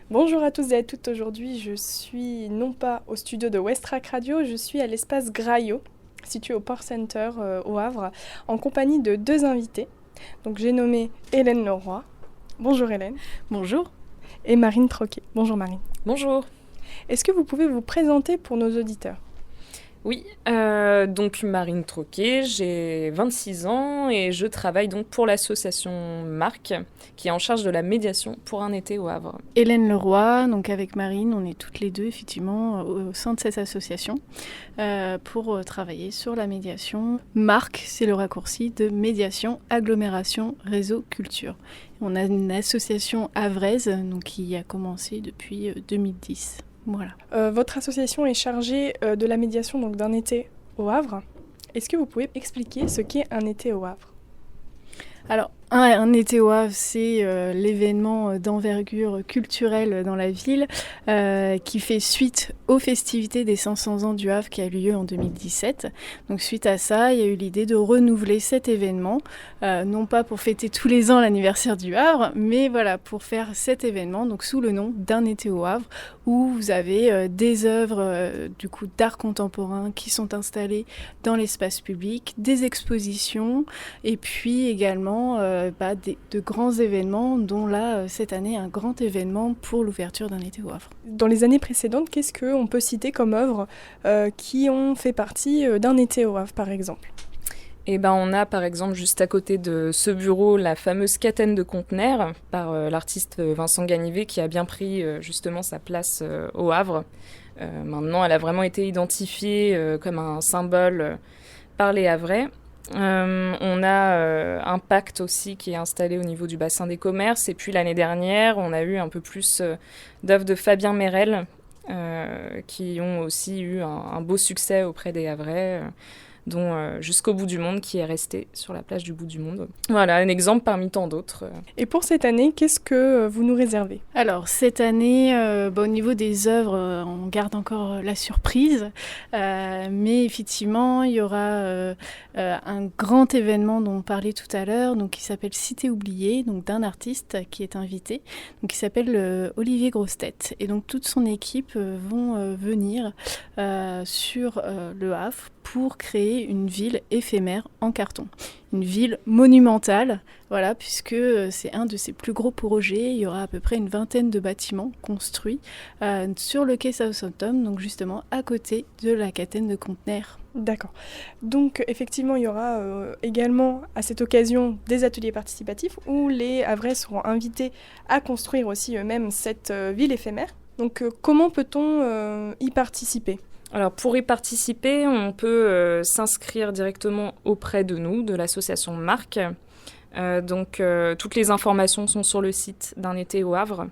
Bonjour à tous et à toutes, aujourd'hui je suis non pas au studio de Westrack Radio, je suis à l'espace Graillot, situé au Port Center au Havre, en compagnie de deux invités. Donc j'ai nommé Hélène Leroy, bonjour Hélène, Bonjour. et Marine Troquet, bonjour Marine. Bonjour. Est-ce que vous pouvez vous présenter pour nos auditeurs ? Oui, donc Marine Troquet, j'ai 26 ans et je travaille donc pour l'association Marc, qui est en charge de la médiation pour un été au Havre. Hélène Leroy, donc avec Marine, on est toutes les deux effectivement au sein de cette association pour travailler sur la médiation. Marc, c'est le raccourci de médiation, agglomération, réseau, culture. On a une association havraise donc, qui a commencé depuis 2010. Voilà. Votre association est chargée de la médiation donc, d'un été au Havre. Est-ce que vous pouvez expliquer ce qu'est un été au Havre ? Alors, un été au Havre, c'est l'événement d'envergure culturelle dans la ville qui fait suite aux festivités des 500 ans du Havre qui a eu lieu en 2017. Donc suite à ça, il y a eu l'idée de renouveler cet événement, non pas pour fêter tous les ans l'anniversaire du Havre, mais voilà, pour faire cet événement donc sous le nom d'un été au Havre où vous avez des œuvres du coup d'art contemporain qui sont installées dans l'espace public, des expositions et puis également de grands événements, dont là, cette année, un grand événement pour l'ouverture d'un été au Havre. Dans les années précédentes, qu'est-ce qu'on peut citer comme œuvres qui ont fait partie d'un été au Havre, par exemple ? Et on a par exemple juste à côté de ce bureau la fameuse Catène de Contenères par l'artiste Vincent Ganivet qui a bien pris justement sa place au Havre. Maintenant, elle a vraiment été identifiée comme un symbole par les Havrais. On a un pacte aussi qui est installé au niveau du bassin des commerces. Et puis l'année dernière, on a eu un peu plus d'œuvres de Fabien Merel qui ont aussi eu un beau succès auprès des Havrais, dont Jusqu'au bout du monde qui est resté sur la plage du bout du monde. Voilà, un exemple parmi tant d'autres. Et pour cette année, qu'est-ce que vous nous réservez ? Alors, cette année, au niveau des œuvres, on garde encore la surprise. Mais effectivement, il y aura un grand événement dont on parlait tout à l'heure, donc, qui s'appelle Cité oubliée, donc d'un artiste qui est invité, donc, qui s'appelle Olivier Grossetête. Et donc, toute son équipe vont venir sur le Havre pour créer une ville éphémère en carton. Une ville monumentale, voilà, puisque c'est un de ses plus gros projets. Il y aura à peu près une vingtaine de bâtiments construits sur le quai Southampton, donc justement à côté de la Catène de Contenères. D'accord. Donc effectivement, il y aura également à cette occasion des ateliers participatifs où les Havrais seront invités à construire aussi eux-mêmes cette ville éphémère. Donc comment peut-on y participer ? Alors pour y participer, on peut s'inscrire directement auprès de nous, de l'association Marc. Toutes les informations sont sur le site d'un été au Havre.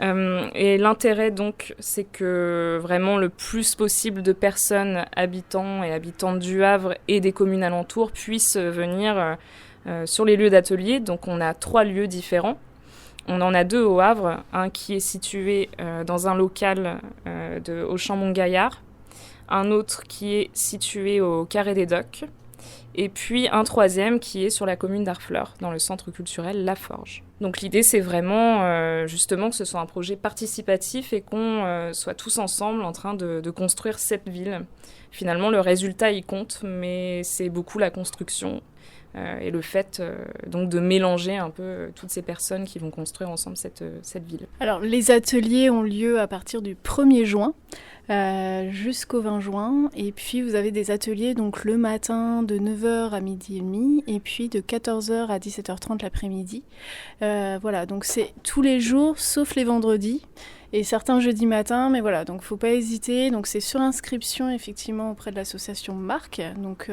Et l'intérêt donc, c'est que vraiment le plus possible de personnes habitants et habitantes du Havre et des communes alentours puissent venir sur les lieux d'atelier. Donc on a 3 lieux différents. On en a 2 au Havre, un qui est situé dans un local au Chambon-Gaillard, un autre qui est situé au Carré des Docks, et puis un 3e qui est sur la commune d'Harfleur, dans le centre culturel La Forge. Donc l'idée, c'est vraiment justement que ce soit un projet participatif et qu'on soit tous ensemble en train de construire cette ville. Finalement, le résultat, il compte, mais c'est beaucoup la construction et le fait donc de mélanger un peu toutes ces personnes qui vont construire ensemble cette ville. Alors, les ateliers ont lieu à partir du 1er juin. Jusqu'au 20 juin, et puis vous avez des ateliers donc le matin de 9h à midi et demi et puis de 14h à 17h30 l'après-midi. Voilà, donc c'est tous les jours sauf les vendredis et certains jeudis matin, mais voilà, donc faut pas hésiter. Donc c'est sur inscription effectivement auprès de l'association Marc. Donc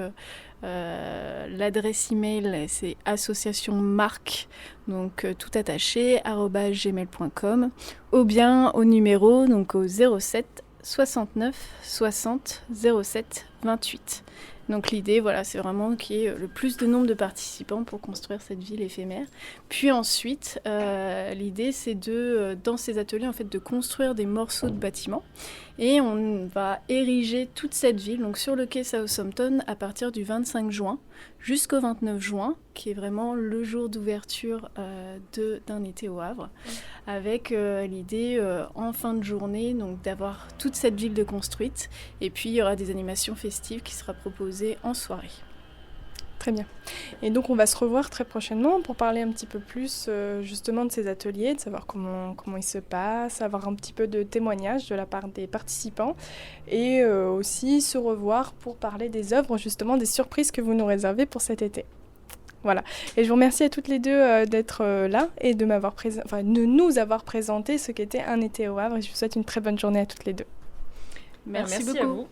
l'adresse email c'est associationmarc, donc tout attaché @gmail.com, ou bien au numéro donc au 07 69 60 07 28. Donc l'idée, voilà, c'est vraiment qu'il y ait le plus de nombre de participants pour construire cette ville éphémère. Puis ensuite, l'idée, c'est dans ces ateliers, en fait, de construire des morceaux de bâtiments. Et on va ériger toute cette ville, donc sur le quai Southampton, à partir du 25 juin jusqu'au 29 juin, qui est vraiment le jour d'ouverture d'un été au Havre, avec l'idée en fin de journée donc, d'avoir toute cette ville de construite. Et puis il y aura des animations festives qui sera proposées en soirée. Très bien. Et donc on va se revoir très prochainement pour parler un petit peu plus justement de ces ateliers, de savoir comment ils se passent, avoir un petit peu de témoignages de la part des participants et aussi se revoir pour parler des œuvres, justement des surprises que vous nous réservez pour cet été. Voilà. Et je vous remercie à toutes les deux d'être là et de nous avoir présenté ce qu'était un été au Havre. Et je vous souhaite une très bonne journée à toutes les deux. Merci beaucoup. À vous.